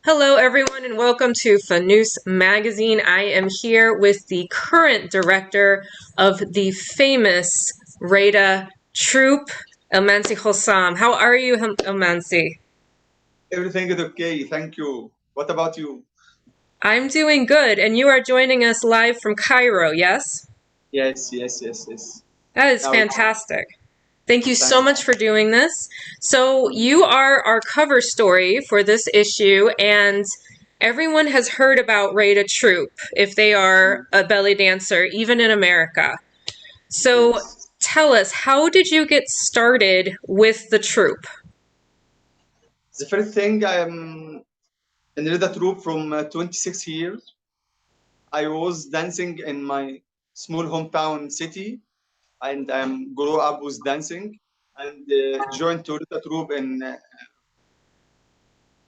Hello, everyone, and welcome to Fanoos Magazine. I am here with the current director of the famous Reda Troupe, Elmansy Hasam. How are you, Elmansy? Everything is okay, thank you. What about you? I'm doing good, and you are joining us live from Cairo, yes? Yes. That is Now it's fantastic. Thank you so thank much for doing this. So, you are our cover story for this issue, and everyone has heard about Reda Troupe if they are you. a belly dancer, even in America. So, Yes. tell us, how did you get started with the troupe? The first thing I am in Reda Troupe from 26 years. I was dancing in my small hometown city, and I grew up with dancing and joined to Reda Troupe in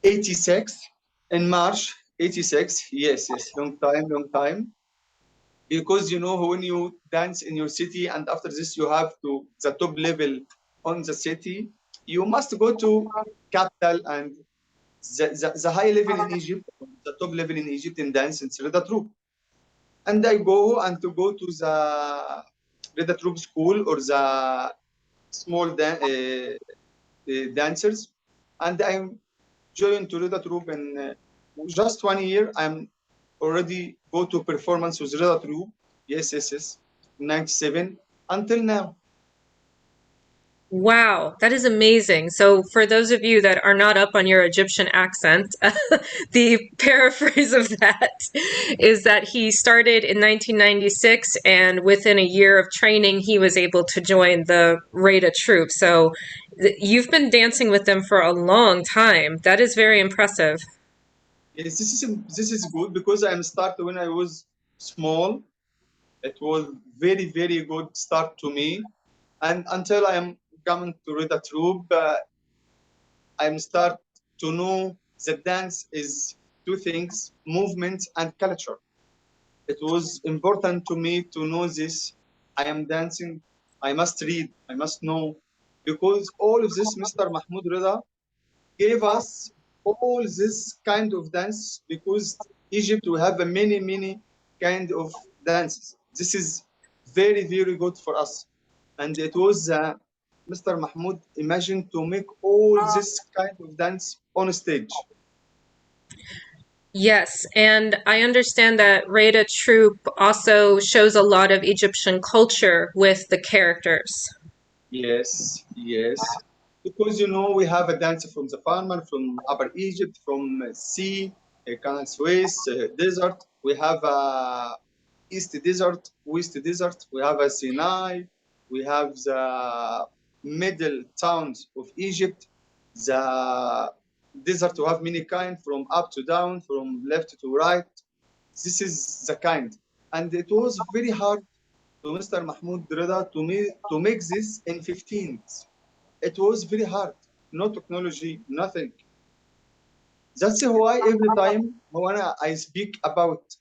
86 in March 86. Yes, long time. Because when you dance in your city and after this you have to the top level on the city, you must go to capital and the high level in Egypt, the top level in Egypt in dance in Reda Troupe. And I go and to go to the Reda Troupe school or the small dancers, and I'm joined to Reda Troupe in just 1 year. I'm already go to performance with Reda Troupe. Yes. 97 until now. Wow, that is amazing. So, for those of you that are not up on your Egyptian accent, the paraphrase of that is that he started in 1996, and within a year of training, he was able to join the Reda troupe. So, you've been dancing with them for a long time. That is very impressive. Yes, this is good because I'm started when I was small. It was very good start to me, and until I am coming to Reda Troupe, I'm start to know that dance is two things: movement and culture. It was important to me to know this. I am dancing. I must read. I must know. Because all of this, Mr. Mahmoud Reza gave us all this kind of dance because Egypt will have a many kind of dances. This is very good for us. And it was Mr. Mahmoud imagined to make all this kind of dance on stage. Yes, and I understand that Reda troupe also shows a lot of Egyptian culture with the characters. Yes. Because we have a dance from the farmer, from Upper Egypt, from sea, Canal Suez, desert. We have East Desert, West Desert. We have a Sinai. We have the middle towns of Egypt. The desert to have many kind from up to down, from left to right. This is the kind, and it was very hard to Mr. Mahmoud Reda to make this in 15. It was very hard. No technology, nothing. That's why every time when I speak about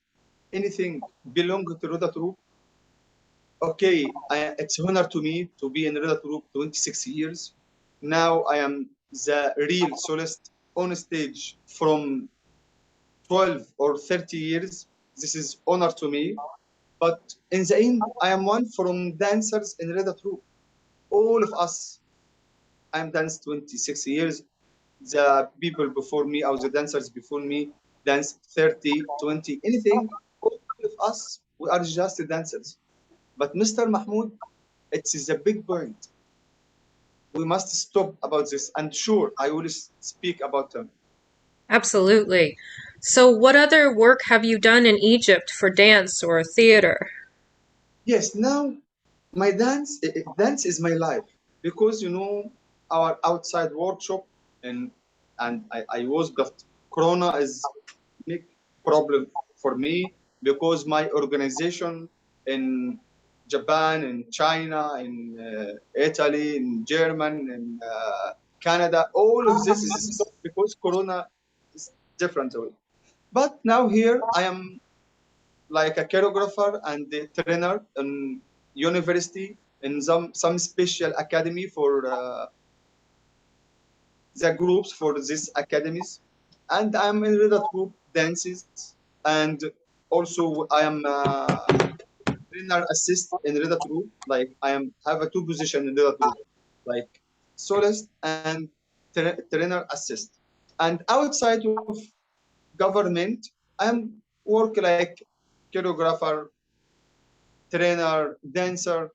anything belonging to Reda Troupe, okay, it's honor to me to be in Reda Troupe 26 years. Now I am the real soloist on stage from 12 or 30 years. This is honor to me. But in the end, I am one from dancers in Reda Troupe. All of us, I'm danced 26 years. The people before me or the dancers before me danced 30, 20, anything. All of us, we are just dancers. But Mr. Mahmoud, it is a big point. We must stop about this. And sure, I will speak about them. Absolutely. So, what other work have you done in Egypt for dance or theater? Yes, now my dance is my life because our outside workshop and I was, but Corona is big problem for me because my organization in Japan, in China, in Italy, in German, in Canada, all of this is stopped because Corona is different way. But now here I am like a choreographer and a trainer in university in some special academy for the groups for these academies. and I'm in Reda Troupe dances, and also I am trainer assist in Reda Troupe. Like I am have a two position in Reda Troupe, like soloist and trainer assist. And outside of government, I am work like choreographer, trainer, dancer,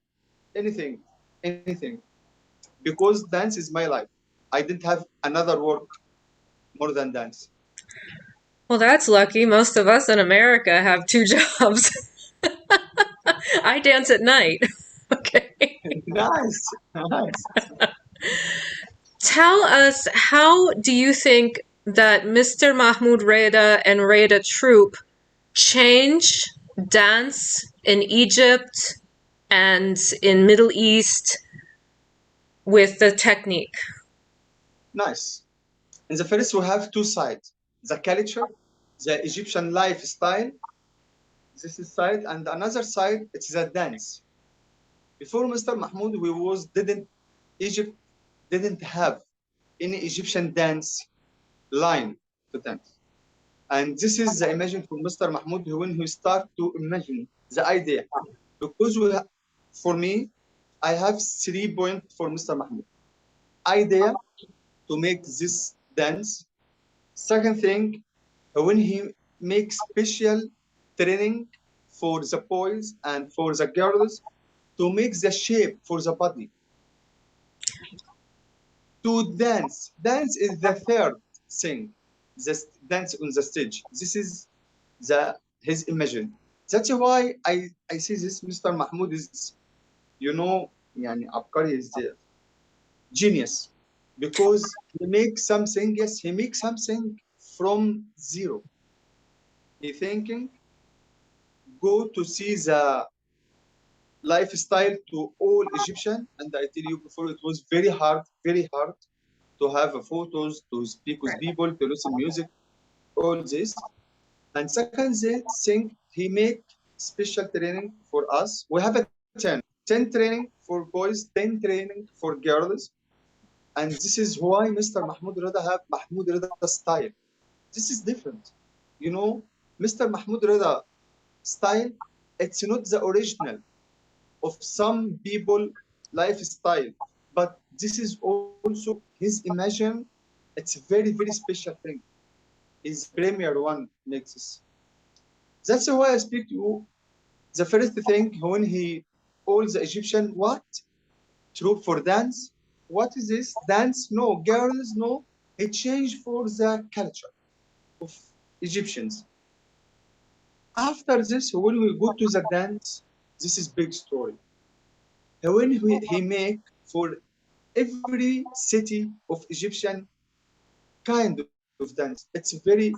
anything, anything. Because dance is my life. I didn't have another work more than dance. Well, that's lucky. Most of us in America have two jobs. I dance at night. Okay. Nice, nice. Tell us, how do you think that Mr. Mahmoud Reda and Reda Troupe change dance in Egypt and in Middle East with the technique? Nice. In the first, we have two sides: the culture, the Egyptian lifestyle. This is side, and another side. It's the dance. Before Mr. Mahmoud, we was didn't Egypt didn't have any Egyptian dance line to dance. And this is the imagine for Mr. Mahmoud when he start to imagine the idea. Because for me, I have 3 points for Mr. Mahmoud. Idea to make this dance. Second thing, when he makes special training for the boys and for the girls to make the shape for the body. To dance. Dance is the third thing. The dance on the stage. This is his imagine. That's why I see this Mr. Mahmoud is, يعني عبقري, is genius, because he makes something. Yes, he makes something from zero. He thinking go to see the lifestyle to all Egyptian, and I tell you before, it was very hard to have photos, to speak with people, to listen music, all this. And second thing, he make special training for us. We have a 10 training for boys, 10 training for girls. And this is why Mr. Mahmoud Reda have Mahmoud Reda style. This is different. Mr. Mahmoud Reda style, it's not the original of some people lifestyle, but this is also his imagine. It's very special thing. His premier one makes this. That's why I speak to you. The first thing when he all the Egyptian what troop for dance. What is this dance? No girls, no. It changed for the culture of Egyptians. After this, when we go to the dance, this is big story. When he make for every city of Egyptian kind of dance, it's very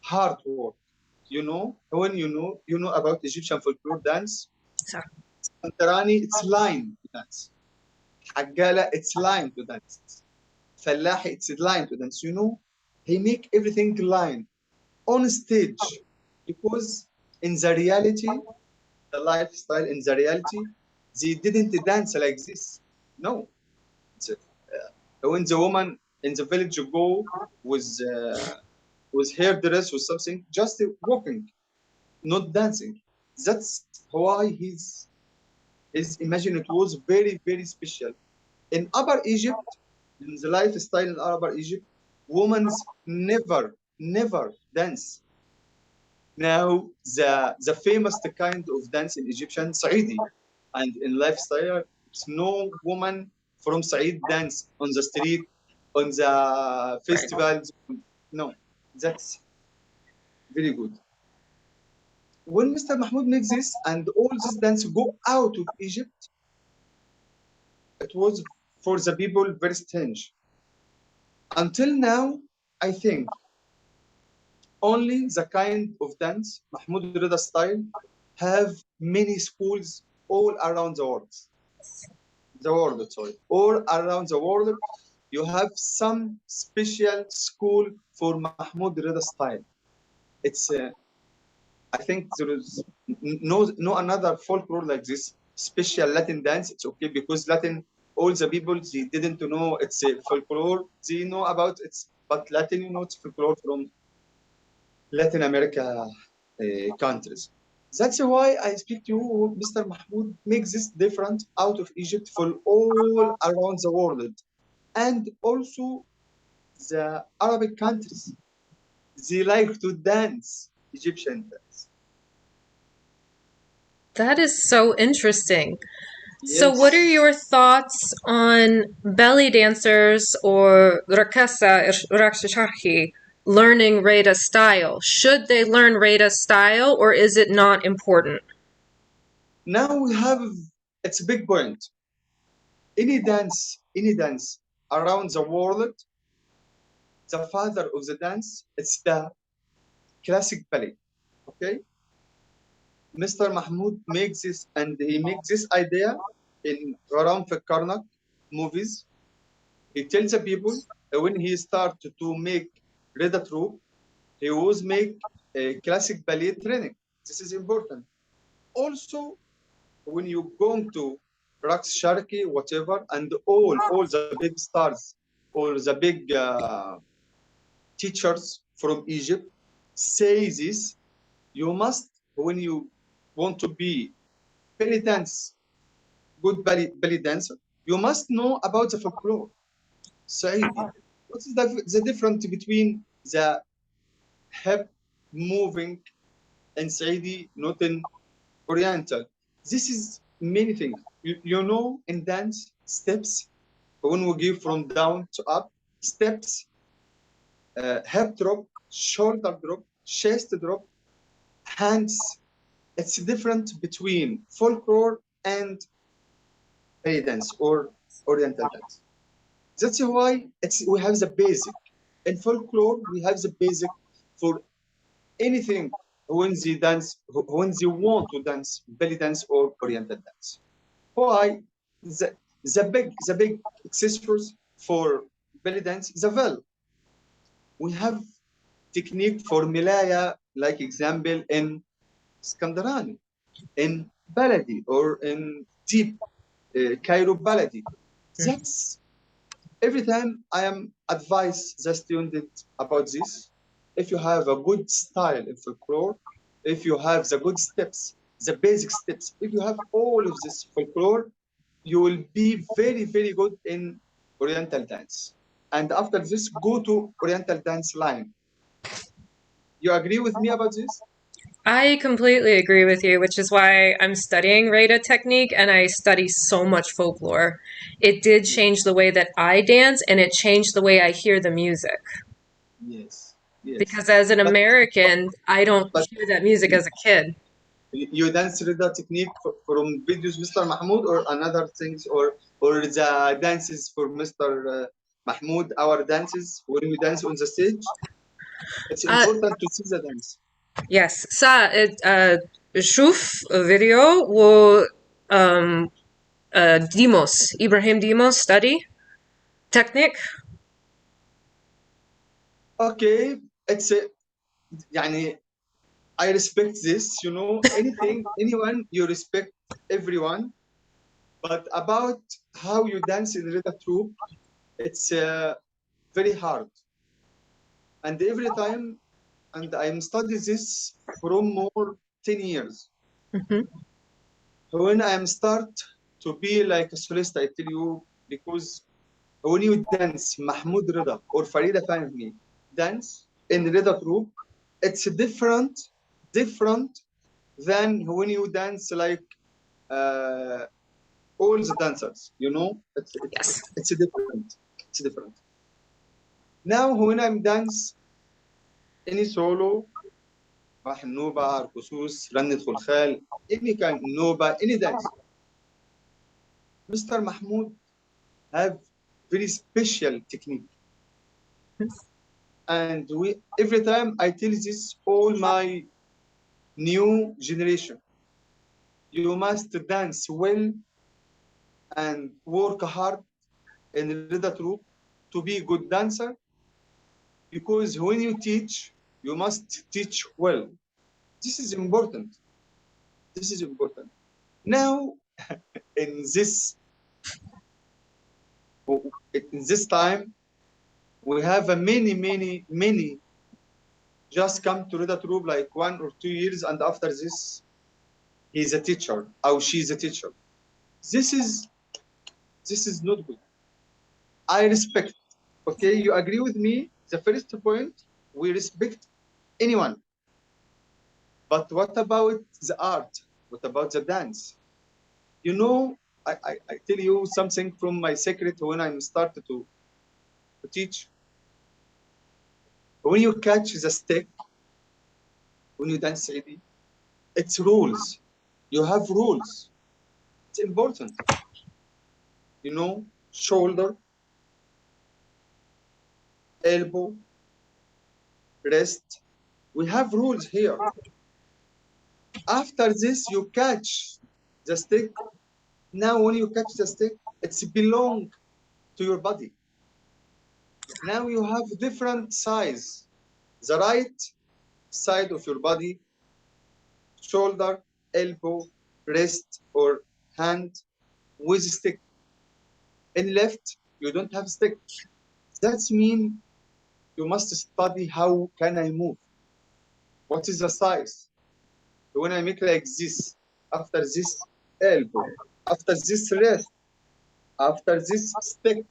hard work. When you know about Egyptian folklore dance. Antarani, it's line to dance. Haggala, it's line to dance. Fallahi, it's line to dance. He make everything line on stage, because in the reality, the lifestyle in the reality, they didn't dance like this. No. When the woman in the village go with hair dress or something, just walking, not dancing. That's why his imagine it was very special. In Upper Egypt, in the lifestyle in Upper Egypt, women never dance. Now the famous kind of dance in Egyptian Saidi, and in lifestyle, it's no woman from Said dance on the street, on the festivals. No, that's very good. When Mr. Mahmoud makes this and all this dance go out of Egypt, it was for the people very strange. Until now, I think only the kind of dance, Mahmoud Reda style, have many schools all around the world. All around the world, you have some special school for Mahmoud Reda style. It's I think there is no another folklore like this. Special Latin dance, it's okay, because Latin, all the people, they didn't know it's a folklore. They know about it's but Latin, it's folklore from Latin America countries. That's why I speak to you, Mr. Mahmoud, makes this different out of Egypt for all around the world. And also the Arabic countries, they like to dance Egyptian dance. That is so interesting. So, what are Yes. your thoughts on belly dancers or rakasa, raqs sharhi, learning Reda style? Should they learn Reda style or is it not important? Now we have, it's a big point. Any dance around the world, the father of the dance, it's the classic ballet. Okay? Mr. Mahmoud makes this, and he makes this idea in Gharam fi Karnak movies. He tells the people when he started to make Reda Troupe, he was make a classic ballet training. This is important. Also, when you go to Raqs Sharki, whatever, and all the big stars or the big teachers from Egypt say this, you must, when you want to be belly dance, good belly dancer, you must know about the folklore. Saidi, what is the difference between the hip moving and Saidi, not in Oriental? This is many things. In dance, steps, when we give from down to up, steps, hip drop, shoulder drop, chest drop, hands. It's different between folklore and belly dance or Oriental dance. That's why we have the basic. In folklore, we have the basic for anything when they want to dance belly dance or Oriental dance. Why? The big accessories for belly dance, the veil. We have technique for milaya, like example in Skandarani, in Baladi, or in deep Cairo Baladi. That's every time I am advise the student about this. If you have a good style in folklore, if you have the good steps, the basic steps, if you have all of this folklore, you will be very, very good in Oriental dance. And after this, go to Oriental dance line. You agree with me about this? I completely agree with you, which is why I'm studying Reda technique and I study so much folklore. It did change the way that I dance and it changed the way I hear the music. Yes, yes. Because as an But but, American, I don't but hear that music as a kid. you dance the technique from videos, Mr. Mahmoud, or another things, or the dances for Mr. Mahmoud, our dances when we dance on the stage. It's Uh, important to see the dance. yes. شوف فيديو و ديموس إبراهيم ديموس study technique. Okay, it's a, يعني, I respect this. Anything, anyone, you respect everyone. But about how you dance in Reda troupe, it's very hard. And every time, and I'm studying this from more 10 years. Mhm. When I'm start to be like a solist, I tell you, because when you dance Mahmoud Rida or Farida Fahmi dance in Rida troupe, it's different than when you dance like uh, all the dancers. Yes. It's different. It's different. Now when I'm dance any solo, راح النوبة، عرقسوس، رنة خلخال، any kind نوبة, any dance. Mr. Mahmoud have very special technique. And every time I tell this all my new generation, you must dance well and work hard in Rida troupe to be a good dancer, because when you teach, you must teach well. This is important. This is important. Now, in this in this time, We have a many just come to Reda Troupe like 1 or 2 years, and after this, he's a teacher or she's a teacher. This is this is not good. I respect. Okay, you agree with me? The first point, we respect anyone. But what about the art? What about the dance? You know, I tell you something from my secret when I started to teach. When you catch the stick, when you dance Saidi, it's rules. You have rules. It's important. You know, shoulder, elbow, wrist. We have rules here. After this, you catch the stick. Now, when you catch the stick, it's belong to your body. Now you have different size. The right side of your body, shoulder, elbow, wrist, or hand with stick. In left, you don't have stick. That's mean you must study how can I move. What is the size? When I make like this, after this elbow, after this wrist, after this stick,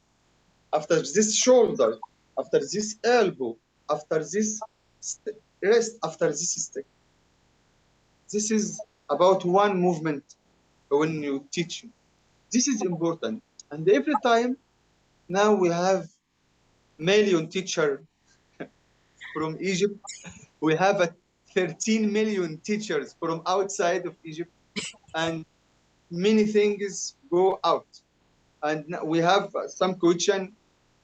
after this shoulder, after this elbow, after this wrist, after this stick. This is about one movement when you teach. This is important. And every time now we have million teacher from Egypt. We have a 13 million teachers from outside of Egypt, and many things go out. And we have some question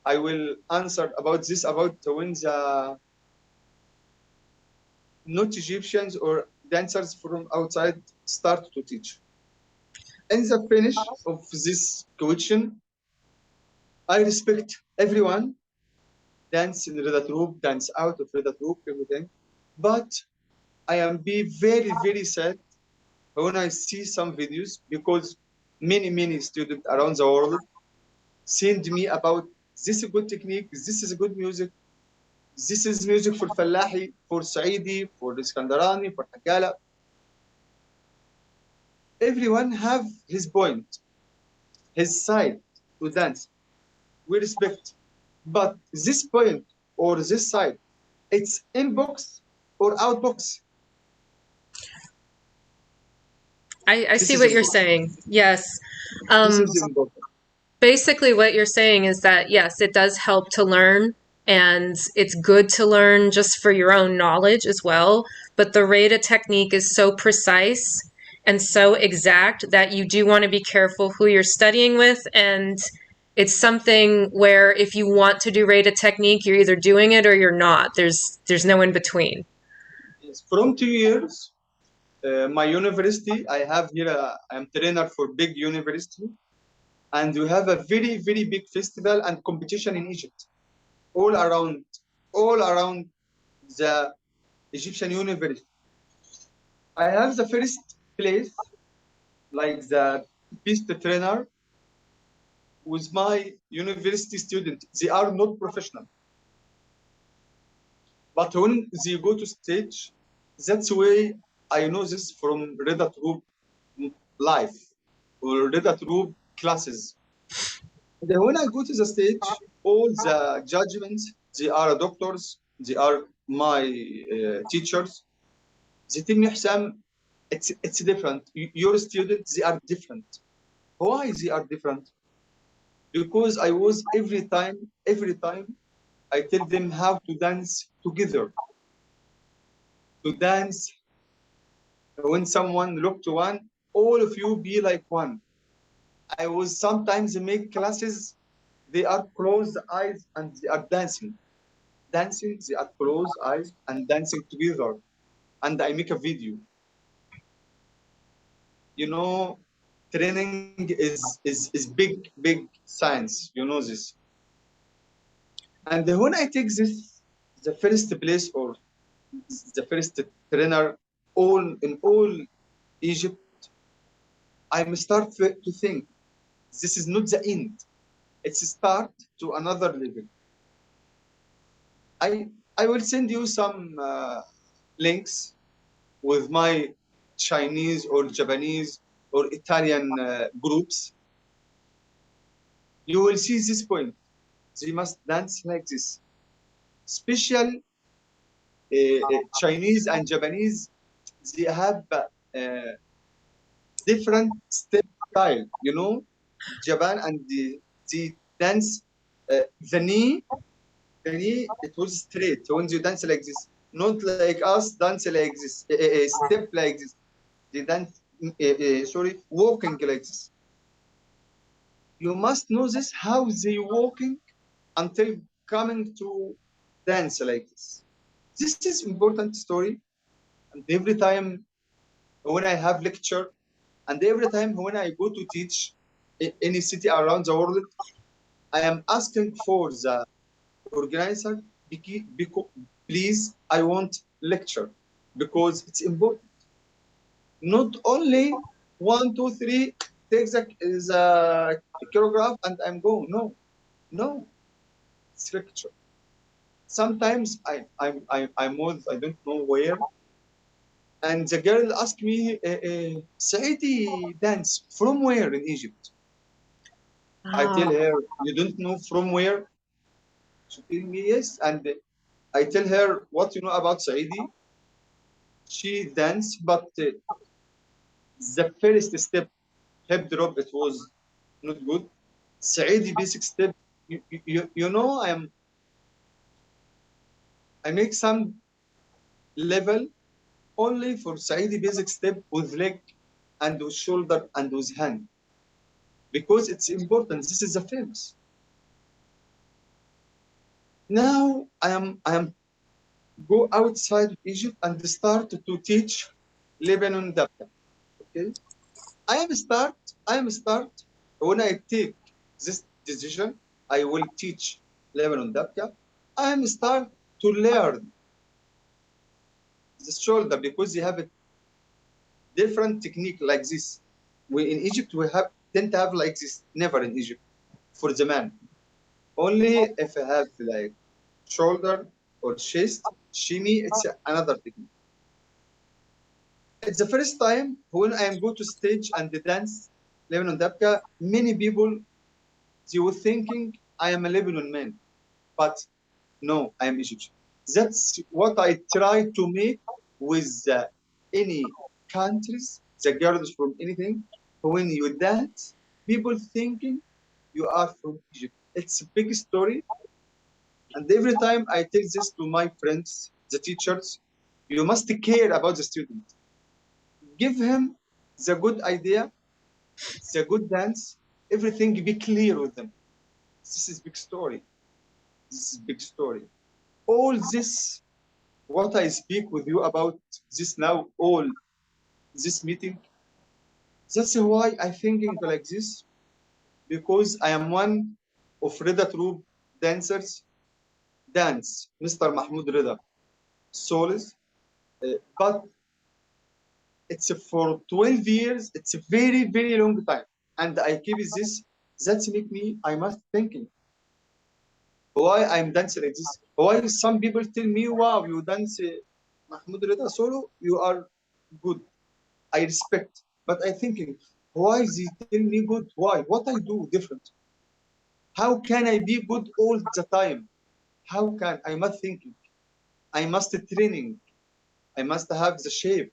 I will answer about this, about when the not Egyptians or dancers from outside start to teach. In the finish of this question, I respect everyone, dance in Reda Troupe, dance out of Reda Troupe, everything. But I am be very sad when I see some videos because many students around the world send me about this is a good technique, this is a good music, this is music for Fallahi, for Saidi, for Iskandarani, for Hakala. Everyone have his point, his side to dance. We respect. But this point or this side, it's inbox or outbox. I This see is what you're important. saying. Yes. This Um, is important. basically, what you're saying is that, yes, it does help to learn, and it's good to learn just for your own knowledge as well. But the Reda technique is so precise and so exact that you do want to be careful who you're studying with. And it's something where if you want to do Reda technique, you're either doing it or you're not. There's no in between. From 2 years, my university, I have here, I'm trainer for big university, and we have a very big festival and competition in Egypt, all around, all around the Egyptian university. I have the first place, like the best trainer with my university student. They are not professional, but when they go to stage, that's way I know this from Reda Troupe life or Reda Troupe classes. Then when I go to the stage, all the judgments, they are doctors, they are my teachers. They tell me, Hasam, it's different. Your students, they are different. Why they are different? Because I was every time, I tell them how to dance together. To dance when someone look to one, all of you be like one. I was sometimes make classes, they are closed eyes and they are dancing. Dancing, they are closed eyes and dancing together. And I make a video. You know, training is big science. You know this. And when I take this, the first place or the first trainer all in all Egypt, I'm start to think this is not the end. It's a start to another level. I will send you some links with my Chinese or Japanese or Italian groups. You will see this point. They must dance like this. Special Chinese and Japanese, they have different step style. You know, Japan and the dance, the knee, it was straight when you dance like this. Not like us dance like this, step like this. They dance, sorry, walking like this. You must know this how they walking until coming to dance like this. This is important story. And every time when I have lecture, and every time when I go to teach in any city around the world, I am asking for the organizer, because please, I want lecture because it's important. Not only 1, 2, 3, take the choreograph and I'm going. No, no, it's lecture. Sometimes I'm with, I don't know where, and the girl asked me, Saidi dance from where in Egypt? I tell her, you don't know from where? She tell me yes, and I tell her what you know about Saidi. She danced, but the first step, hip drop, it was not good. Saidi basic step, you know, I make some level only for Saidi basic step with leg and with shoulder and with hand because it's important. This is the famous. Now I am go outside of Egypt and start to teach Lebanon Dabka. Okay, I am start when I take this decision. I will teach Lebanon Dabka. I am start to learn the shoulder because they have a different technique like this. We in Egypt we have tend to have like this. Never in Egypt for the man. Only if I have like shoulder or chest, shimmy, it's another technique. It's the first time when I am go to stage and dance Lebanon Dabka, many people they were thinking I am a Lebanon man, but no, I am Egyptian. That's what I try to make with any countries, the girls from anything. When you dance, people thinking you are from Egypt. It's a big story. And every time I tell this to my friends, the teachers, you must care about the student. Give him the good idea, the good dance, everything be clear with them. This is big story. This is big story. All this, what I speak with you about this now, all this meeting, that's why I thinking like this, because I am one of Reda Troupe dancers, dance, Mr. Mahmoud Reda, solos, but it's for 12 years. It's a very, very long time. And I keep this. That's make me, I must thinking. Why I'm dancing like this? Why some people tell me, wow, you dance Mahmoud Reda solo, you are good. I respect. But I thinking, why they tell me good? Why? What I do different? How can I be good all the time? How can I must thinking? I must training. I must have the shape.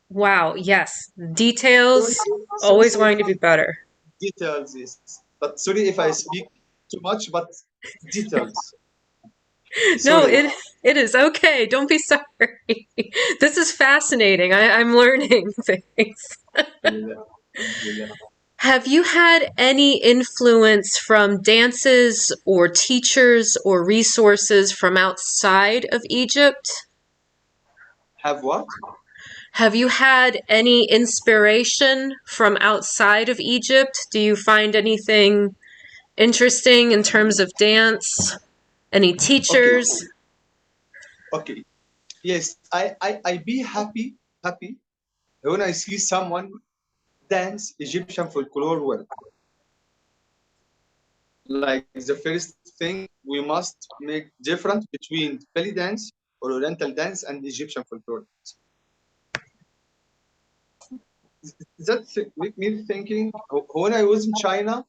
Wow, yes. Sorry, Details sorry always if going to be better. details is, but sorry if I speak too much, but details. No, Sorry. it is okay. Don't be sorry. This is fascinating. I'm learning things. Alhamdulillah. Alhamdulillah. Have you had any influence from dances or teachers or resources from outside of Egypt? Have what? Have you had any inspiration from outside of Egypt? Do you find anything interesting in terms of dance? Any Okay, teachers? okay. Yes, I be happy when I see someone dance Egyptian folklore well. Like the first thing, we must make difference between belly dance or Oriental dance and Egyptian folklore. That make me thinking. When I was in China,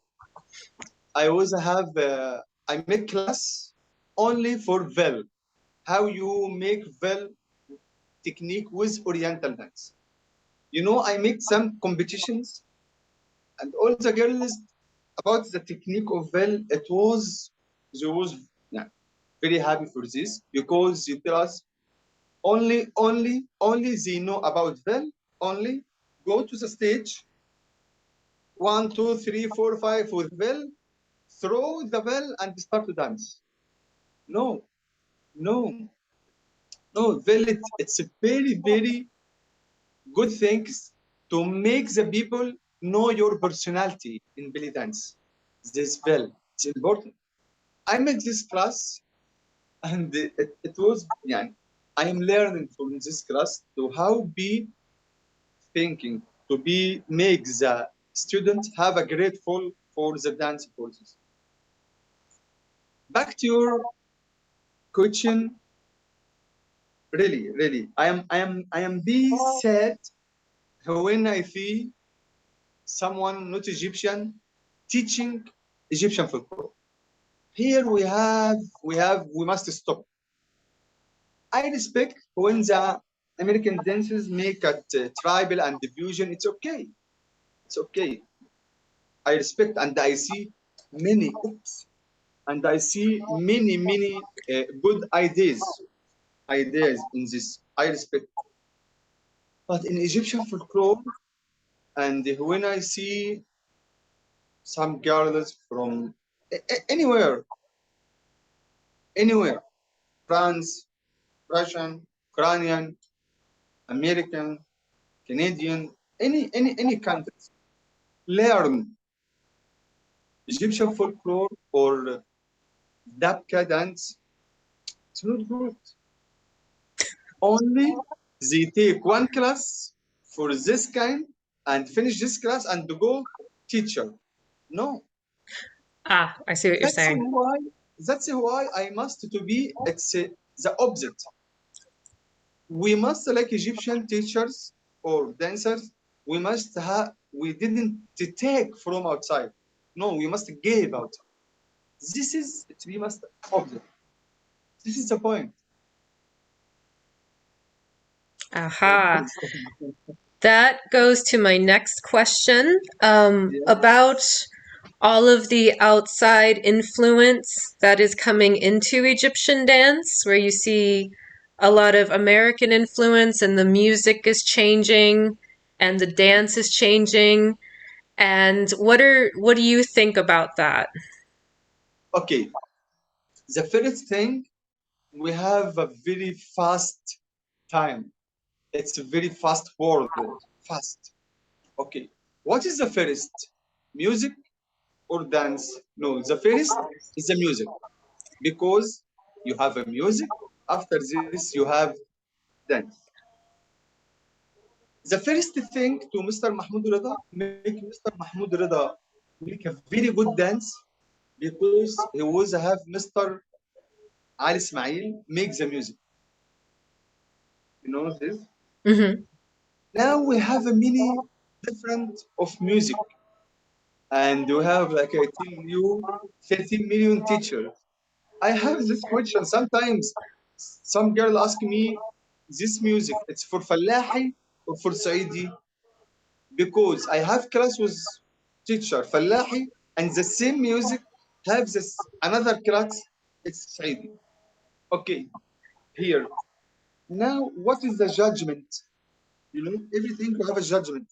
I was have I make class only for vel. How you make vel technique with Oriental dance. I make some competitions, and all the girls about the technique of vel. They was yeah, very happy for this because they tell us only they know about vel. Only go to the stage, 1, 2, 3, 4, 5 with vel, throw the bell and start to dance. No, no, no. Well, it's a very, very good things to make the people know your personality in belly dance. This bell, it's important. I made this class and it was, yeah, I am learning from this class to how be thinking, to be make the student have a grateful for the dance process. Back to your question. Really, really. I am be sad when I see someone not Egyptian teaching Egyptian folklore. Here we must stop. I respect when the American dances make at tribal and fusion. It's okay. It's okay. I respect and I see many oops and I see many good ideas in this. I respect. But in Egyptian folklore, and when I see some girls from anywhere, anywhere, France, Russian, Ukrainian, American, Canadian, any countries, learn Egyptian folklore or Dabka dance. It's not good. Only they take one class for this kind and finish this class and go teacher. No, Ah, I see what you're that's saying. why that's why I must to be it's the opposite. We must like Egyptian teachers or dancers. We didn't take from outside. No, we must give out. We must observe. This is the point. Thank Aha. you. That goes to my next question Yeah. about all of the outside influence that is coming into Egyptian dance, where you see a lot of American influence and the music is changing and the dance is changing. And what do you think about that? Okay. The first thing, we have a very fast time. It's a very fast world. Fast. Okay. What is the first? Music or dance? No, the first is the music because you have a music. After this, you have dance. The first thing to Mr. Mahmoud Reda make Mr. Mahmoud Reda make a very good dance because he was have Mr. Ali Ismail make the music. You know this? Hmm. Now we have a many different of music and we have like I tell you 13 million teachers. I have this question sometimes. Some girl ask me, this music it's for Fallahi or for Saidi? Because I have class with teacher Fallahi and the same music have this another class, it's Saidi. Okay, here. Now what is the judgment? Everything we have a judgment.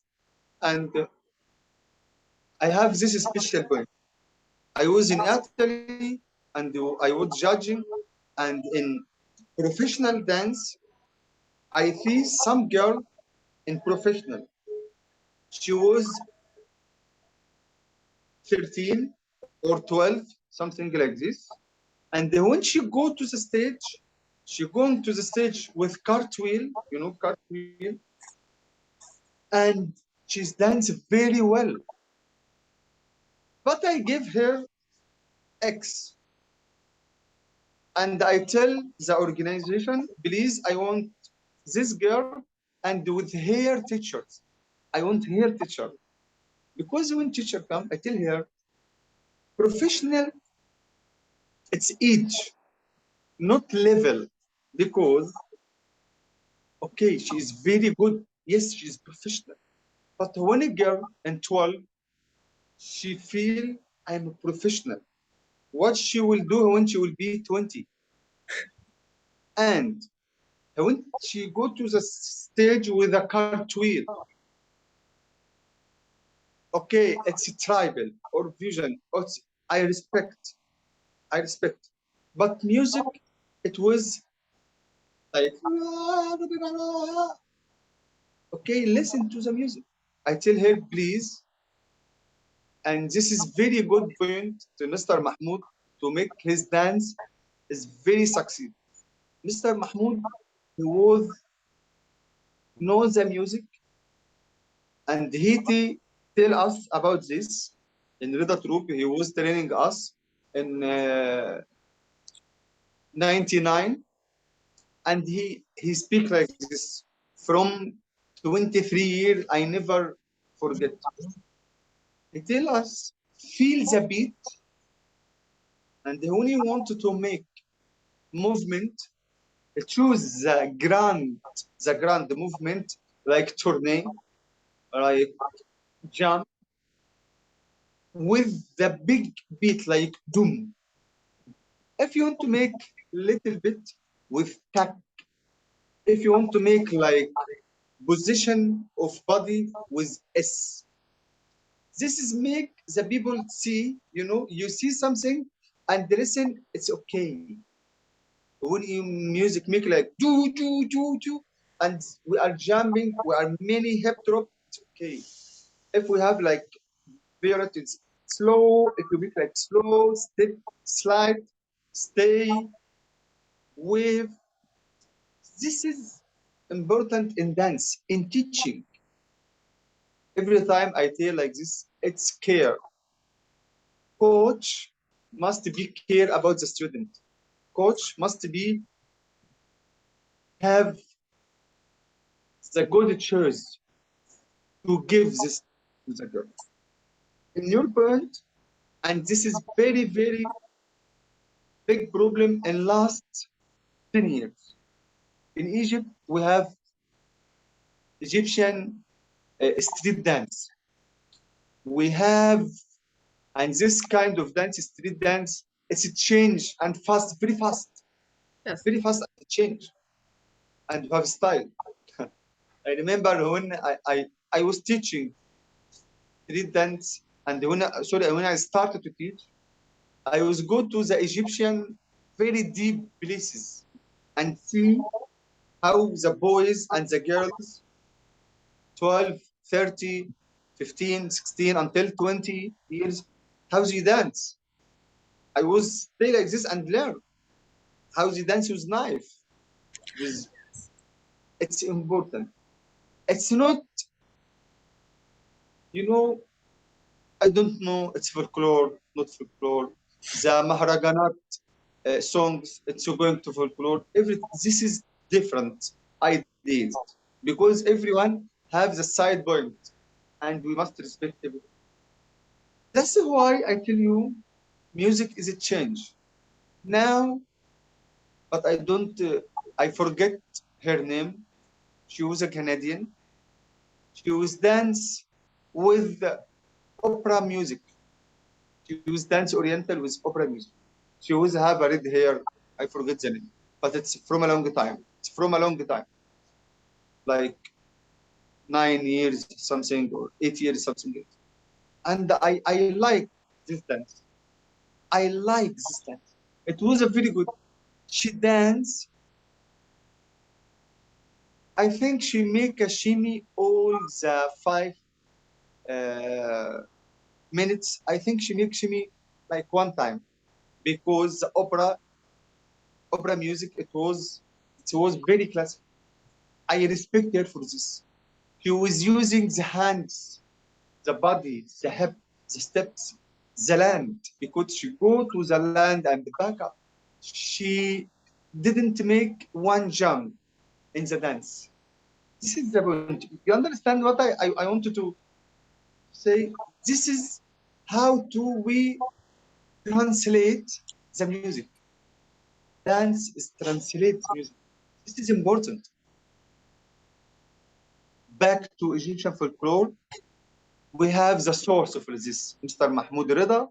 And I have this special point. I was in Italy and I was judging, and in professional dance, I see some girl in professional. She was 13 or 12, something like this. And then when she go to the stage, she going to the stage with cartwheel, cartwheel, and she's dance very well. But I give her X. And I tell the organization, please, I want this girl and with her teachers. I want her teacher. Because when teacher come, I tell her, professional, it's age, not level. Because, okay, she is very good. Yes, she is professional. But when a girl in 12, she feel I'm a professional. What she will do when she will be 20? And when she go to the stage with a cartwheel, okay, it's a tribal or fusion. I respect, I respect. But music, it was like, okay, listen to the music. I tell her, please, and this is very good point to Mr. Mahmoud to make his dance is very succeed. Mr. Mahmoud, he was knows the music and he tell us about this in Reda Troupe. He was training us in 99 and he speak like this from 23 years. I never forget. He tell us feel the beat and when you want to make movement, choose the grand movement like tourney, like jump with the big beat like doom. If you want to make little bit with tack, if you want to make like position of body with S, this is make the people see, you know, you see something and listen, it's okay. When you music make like do do do do, and we are jumping, we are many hip drop, it's okay. If we have like period, it's slow. If you make like slow, step, slide, stay, wave. This is important in dance, in teaching. Every time I tell like this, it's care. Coach must be care about the student. Coach must be have the good choice to give this to the girl. In your point, and this is very, very big problem in last 10 years. In Egypt, we have Egyptian street dance. We have, and this kind of dance, street dance, it's a change and fast, Yes. very fast change, and you have style. I remember when I was teaching street dance, and when I started to teach, I was go to the Egyptian very deep places and see how the boys and the girls 12, 30, 15, 16 until 20 years, how they dance. I was stay like this and learn how they dance with knife. With it's important. It's not, you know, I don't know. It's folklore, not folklore. The maharaganat songs, it's going to folklore. This is different ideas because everyone have the side point, and we must respect everyone. That's why I tell you, music is a change now. But I don't. I forget her name. She was a Canadian. She was dance with opera music. She was dance oriental with opera music. She was have a red hair. I forget the name, but it's from a long time. It's from a long time, like 9 years something or 8 years something. And I like this dance. I like this dance. It was a very good. She danced. I think she make a shimmy all the 5 minutes. I think she make shimmy like one time because the opera music it was very classic. I respect her for this. She was using the hands, the body, the hip, the steps. the land, because she go to the land and back up. She didn't make one jump in the dance. This is the point. You understand what I wanted to say? This is how do we translate the music. Dance is translate music. This is important. Back to Egyptian folklore, we have the source of this. Mr. Mahmoud Reda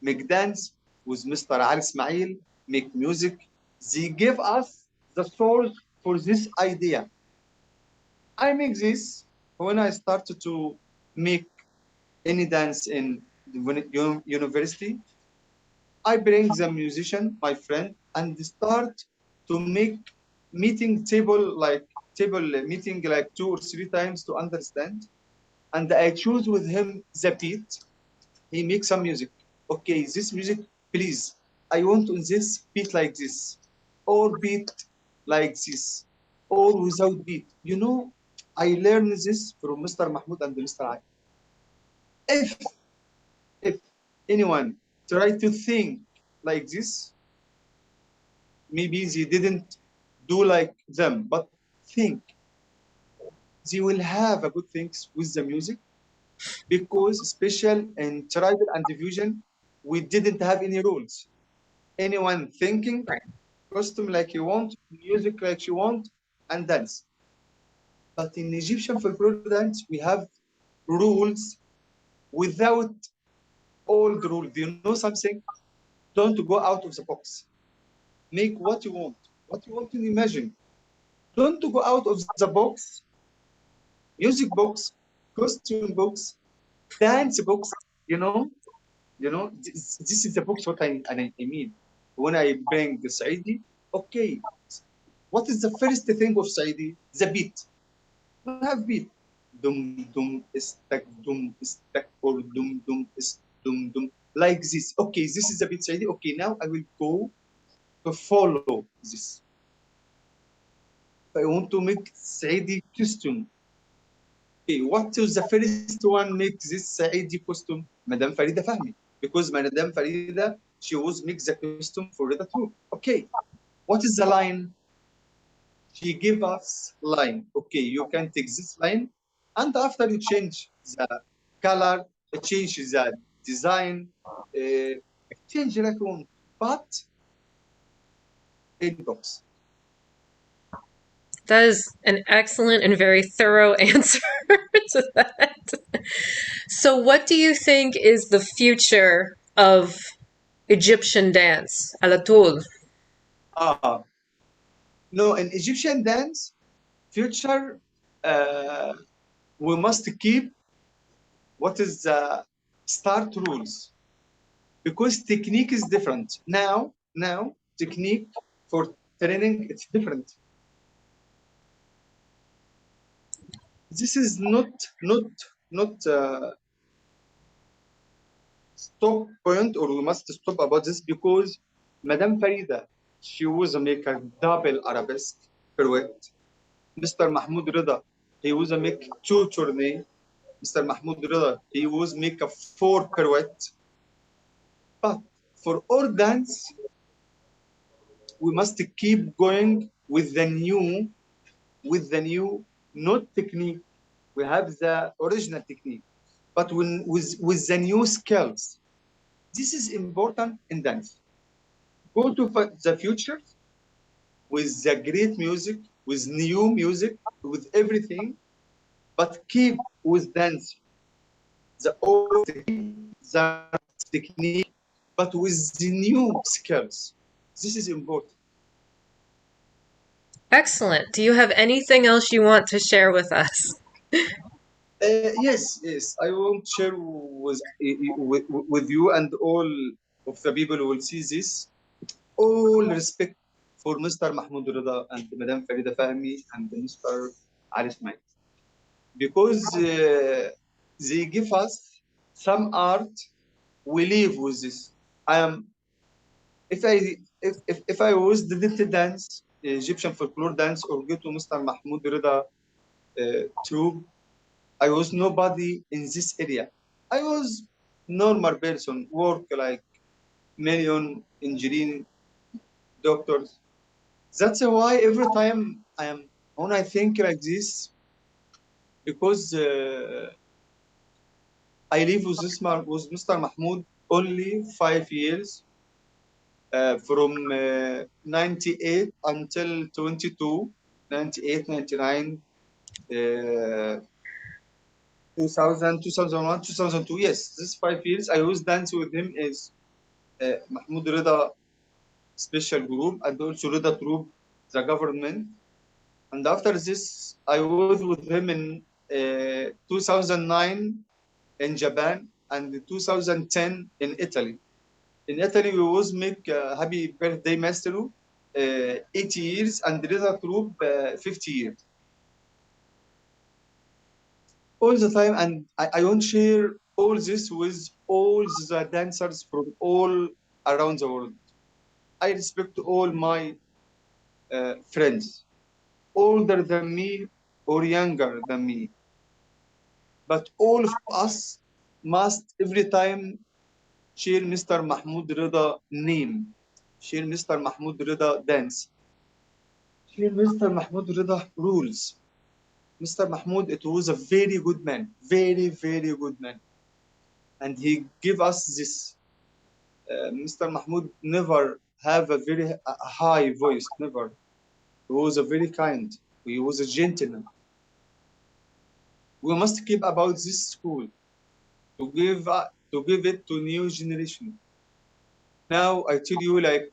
make dance with Mr. Ali Ismail, make music. They give us the source for this idea. I make this when I started to make any dance in the university. I bring the musician, my friend, and start to make meeting table meeting like 2 or 3 times to understand. And I choose with him the beat. He makes some music. Okay, this music, please. I want on this beat like this, or beat like this, or without beat. You know, I learned this from Mr. Mahmoud and Mr. Ali. If if anyone try to think like this, maybe they didn't do like them, but think they will have a good things with the music, because special in tribal and fusion, we didn't have any rules. Anyone thinking, Right. costume like you want, music like you want, and dance. But in Egyptian folklore dance, we have rules without old rules. Do you know something? Don't go out of the box. Make what you want to imagine. Don't go out of the box. Music box, costume box, dance box. You know, this is the box. What I mean when I bring the Saidi. Okay, what is the first thing of Saidi? The beat. We have beat. Dum dum istak or dum dum like this. Okay, this is the beat Saidi. Okay, now I will go to follow this. I want to make Saidi costume. Okay, what is the first one make this Saidi costume? Madame Farida Fahmi. Because Madame Farida, she was make the costume for Reda Troupe. Okay, what is the line? She give us line. Okay, you can take this line, and after you change the color, change the design, change like you want, but in box. That is an excellent and very thorough answer to that. So, what do you think is the future of Egyptian dance, alatul? Ah, no, in Egyptian dance, future, uh, we must keep what is the start rules, because technique is different now technique for training it's different. This is not stop point, or we must stop about this, because Madame Farida, she was a maker double arabesque pirouette. Mr. Mahmoud Rida, he was a make 2 tournée. Mr. Mahmoud Rida, he was make a 4 pirouette. But for all dance, we must keep going with the new not technique. We have the original technique, but with the new skills. This is important in dance. Go to the future with the great music, with new music, with everything, but keep with dance the old technique, the technique, but with the new skills. This is important. Excellent. Do you have anything else you want to share with us? Yes. I want to share with you and all of the people who will see this. All respect for Mr. Mahmoud Rida and Madame Farida Fahmi and Mr. Ali Ismail, because they give us some art. We live with this. I am if I was didn't dance Egyptian folklore dance or go to Mr. Mahmoud Rida troupe, I was nobody in this area. I was normal person work like million engineering doctors. That's why every time when I think like this, because I live with with Mr. Mahmoud only 5 years, from 98 until 22, 98, 99, uh, 2000, 2001, 2002. Yes, this 5 years I was dancing with him is Mahmoud Reda special group and also Reda Troupe, the government. And after this, I was with him in 2009 in Japan and 2010 in Italy. In Italy, we always make happy birthday Maestro, 80 years, and Reza Troupe, 50 years. All the time, and I want to share all this with all the dancers from all around the world. I respect all my friends, older than me or younger than me, but all of us must every time share Mr. Mahmoud Rida name, share Mr. Mahmoud Rida dance, share Mr. Mahmoud Rida rules. Mr. Mahmoud, it was a very good man, very, very good man. And he gave us this. Mr. Mahmoud never have a very high voice, never. He was a very kind. He was a gentleman. We must keep about this school to give it to new generation. Now I tell you, like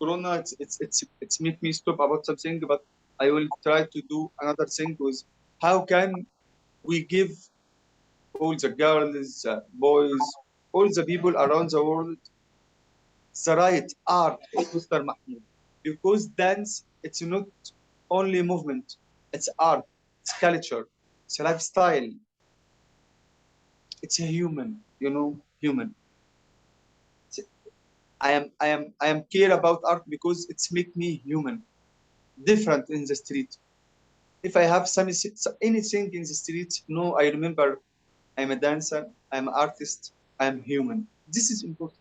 Corona, it's make me stop about something, but I will try to do another thing. Was how can we give all the girls, boys, all the people around the world the right art of Mr. Mahmoud? Because dance, it's not only movement, it's art, it's culture, it's a lifestyle, it's a human, human. I am care about art because it's make me human, different in the street. If I have anything in the street, no, I remember I'm a dancer, I'm an artist, I'm human. This is important.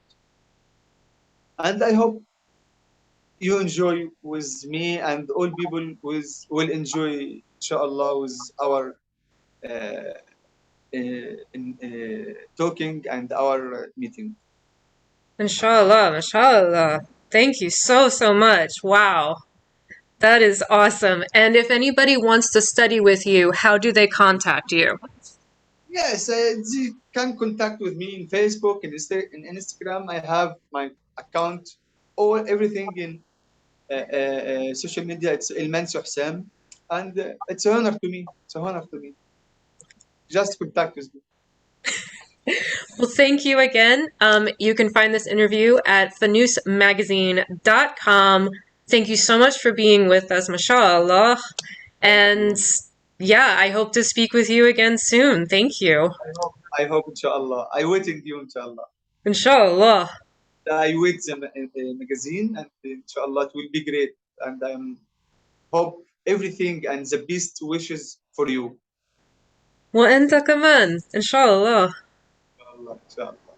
And I hope you enjoy with me and all people will enjoy, inshallah, with our uh, talking and our meeting. Inshallah, mashallah. Thank you so, so much. Wow. That is awesome. And if anybody wants to study with you, how do they contact you? Yes, you can contact with me in Facebook and in Instagram. I have my account, everything in social media. It's Elmansy Hasam, and it's an honor to me. It's an honor to me. Just contact with me. Well, thank you again. You can find this interview at fanoosmagazine.com. Thank you so much for being with us, mashallah. And yeah, I hope to speak with you again soon. Thank you. I hope, inshallah. I waiting you, inshallah. Inshallah. I wait the magazine, and inshallah it will be great. And I hope everything and the best wishes for you. وأنت كمان. Inshallah. Inshallah, inshallah.